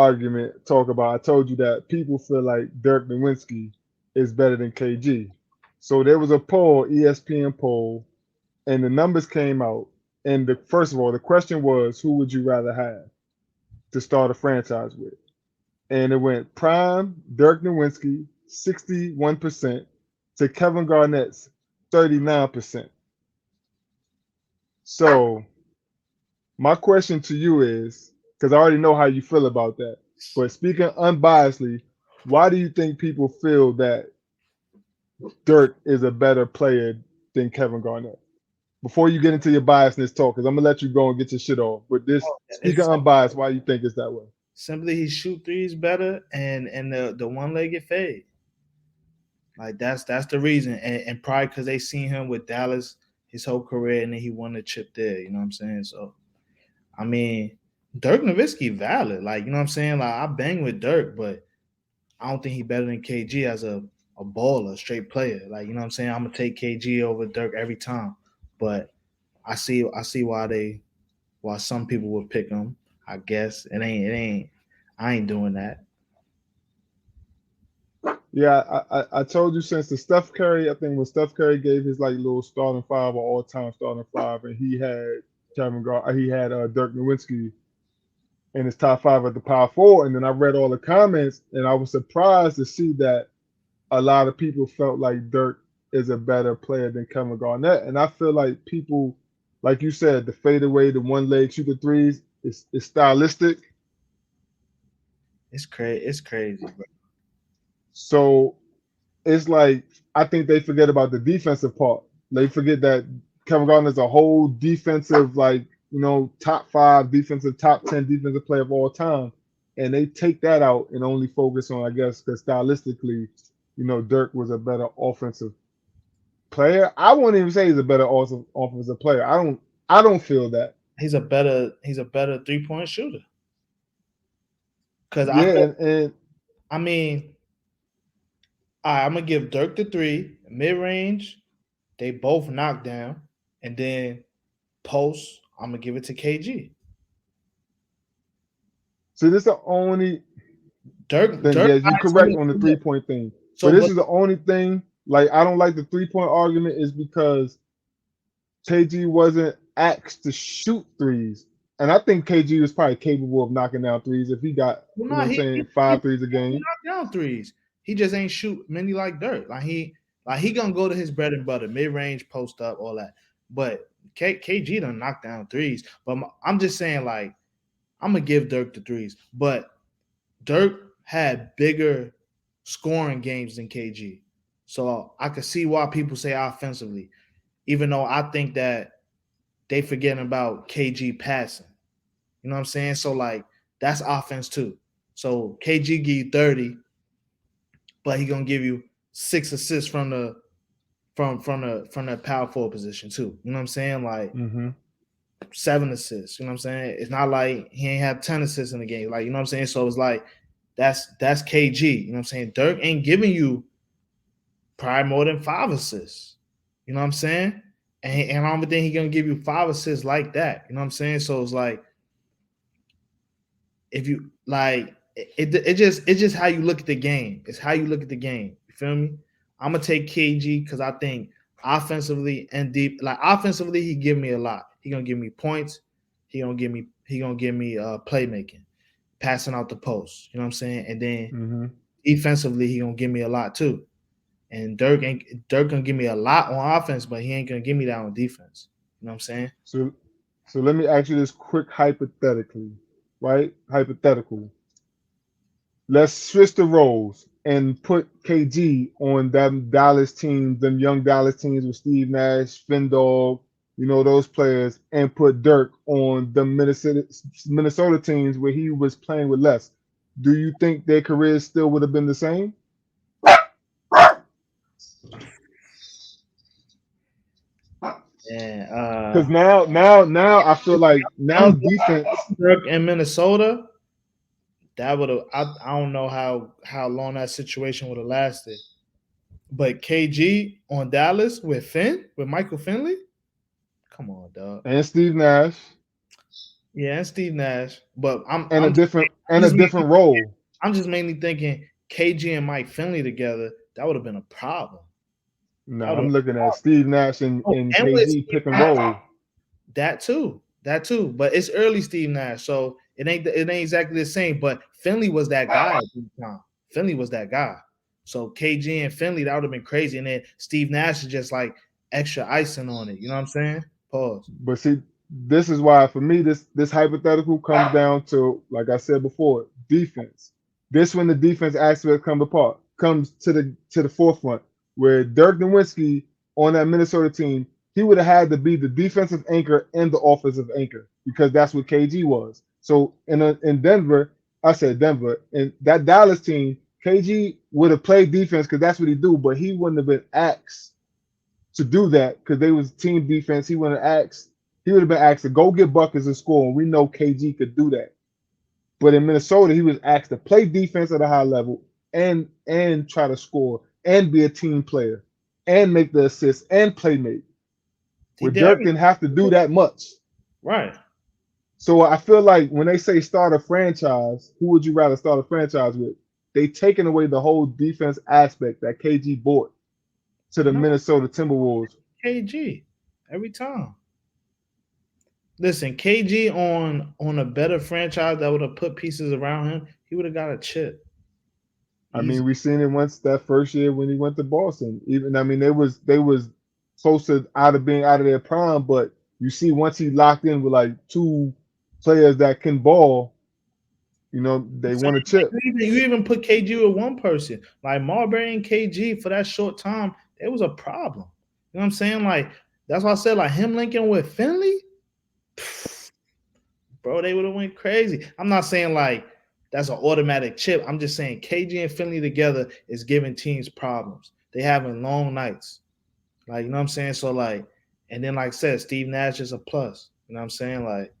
argument talk about. I told you that people feel like Dirk Nowitzki is better than KG. So there was a poll, ESPN poll, and the numbers came out. And the first of all, the question was, who would you rather have to start a franchise with? And it went prime Dirk Nowitzki 61% to Kevin Garnett's 39%. So my question to you is, because I already know how you feel about that, but speaking unbiasedly, why do you think people feel that Dirk is a better player than Kevin Garnett? Before you get into your biasness talk, because I'm gonna let you go and get your shit off. But this speaking It's unbiased, why you think it's that way? simply he shoot threes better, and the one legged fade. Like that's the reason, and probably because they seen him with Dallas his whole career, and then he won the chip there. You know what I'm saying? So I mean, Dirk Nowitzki valid. Like you know what I'm saying? Like I bang with Dirk, but I don't think he better than KG as a baller, straight player. Like you know what I'm saying? I'm gonna take KG over Dirk every time, but I see why some people would pick him. I guess it ain't. I ain't doing that. Yeah, I told you since the Steph Curry, I think when Steph Curry gave his like little starting five or all time starting five, and he had Dirk Nowitzki in his top five at the power four, and then I read all the comments, and I was surprised to see that a lot of people felt like Dirk is a better player than Kevin Garnett, and I feel like people, like you said, the fadeaway, the one leg shoot the threes, is stylistic. It's crazy. It's crazy, bro. So it's like I think they forget about the defensive part. They forget that Kevin Garnett is a whole defensive, like top five defensive, top 10 defensive player of all time, and they take that out and only focus on, I guess, because stylistically, Dirk was a better offensive player. I wouldn't even say he's a better offensive player. I don't feel that. He's a better 3-point shooter. Cause I Yeah, feel, and I mean, I'm gonna give Dirk the three mid range. They both knock down, and then post. I'm gonna give it to KG. so this is the only Dirk thing. Dirk Yeah, you got so correct much. on the 3 point thing. But So, this but is the only thing. Like I don't like the 3 point argument is because KG wasn't asked to shoot threes. And I think KG was probably capable of knocking down threes if he got, well, you know no, what I'm he saying, he, five threes a he game. knocked down threes. He just ain't shoot many like Dirk. Like he gonna go to his bread and butter, mid range, post up, all that. But KG done knock down threes. But I'm just saying, like I'm gonna give Dirk the threes, but Dirk had bigger scoring games than KG. So I could see why people say offensively, even though I think that they forgetting about KG passing. You know what I'm saying? So like that's offense too. So KG give you 30, but he gonna give you 6 assists from the power forward position too. You know what I'm saying? Like Hmm. 7 assists. You know what I'm saying? It's not like he ain't have 10 assists in the game. Like, you know what I'm saying? So it's like that's KG. You know what I'm saying? Dirk ain't giving you probably more than 5 assists. You know what I'm saying? And I don't think he gonna give you 5 assists like that. You know what I'm saying? So it's like if you like it's just how you look at the game. It's how you look at the game. You feel me? I'm gonna take KG because I think offensively and deep, like offensively, he give me a lot. He gonna give me points. He gonna give me playmaking, passing out the post. You know what I'm saying? And then Hmm. defensively, he gonna give me a lot too. And Dirk gonna give me a lot on offense, but he ain't gonna give me that on defense. You know what I'm saying? So let me ask you this quick hypothetically, right? Hypothetical. Let's switch the roles and put KG on them Dallas teams, them young Dallas teams with Steve Nash, Findog, those players, and put Dirk on the Minnesota teams where he was playing with less. Do you think their careers still would have been the same? Yeah. Because now I feel like now Young defense. Dirk in Minnesota, that would have I don't know how long that situation would have lasted. But KG on Dallas with Michael Finley, come on, dog. And Steve Nash. Yeah, and Steve Nash. But and a different I'm and a just different role. I'm just mainly thinking KG and Mike Finley together, that would have been a problem. No, That would I'm have looking at Steve Nash oh, and and with KG Steve pick and Nash, roll. that too. That too. But it's early Steve Nash, so it ain't exactly the same. But Finley was that guy at the time. Finley was that guy. So KG and Finley, that would have been crazy. And then Steve Nash is just like extra icing on it. You know what I'm saying? Pause. But see, this is why for me this hypothetical comes down to, like I said before, defense. This when the defense aspect comes to the forefront. Where Dirk Nowitzki on that Minnesota team, he would have had to be the defensive anchor and the offensive anchor because that's what KG was. So in Denver, I said Denver, and that Dallas team, KG would have played defense because that's what he do, but he wouldn't have been asked to do that because they was team defense. He would have been asked to go get buckets and score, and we know KG could do that. But in Minnesota, he was asked to play defense at a high level and try to score and be a team player and make the assists and play make. He Where did Dirk everything. didn't have to do that much. Right. So I feel like when they say start a franchise, who would you rather start a franchise with? They taking away the whole defense aspect that KG brought to the No, Minnesota Timberwolves. KG. Every time. Listen, KG on a better franchise that would have put pieces around him, he would have got a chip. I Easy. mean, we seen it once that first year when he went to Boston. Even I mean, they was close to out of being out of their prime, but you see once he locked in with like two players that can ball, they Saying, won a like, chip. you even put KG with one person. Like Marbury and KG for that short time, it was a problem. You know what I'm saying? Like, that's why I said, like, him linking with Finley, bro, they would have went crazy. I'm not saying like that's an automatic chip. I'm just saying KG and Finley together is giving teams problems. They having long nights. Like, you know what I'm saying? So like, and then like I said, Steve Nash is a plus. You know what I'm saying? Like,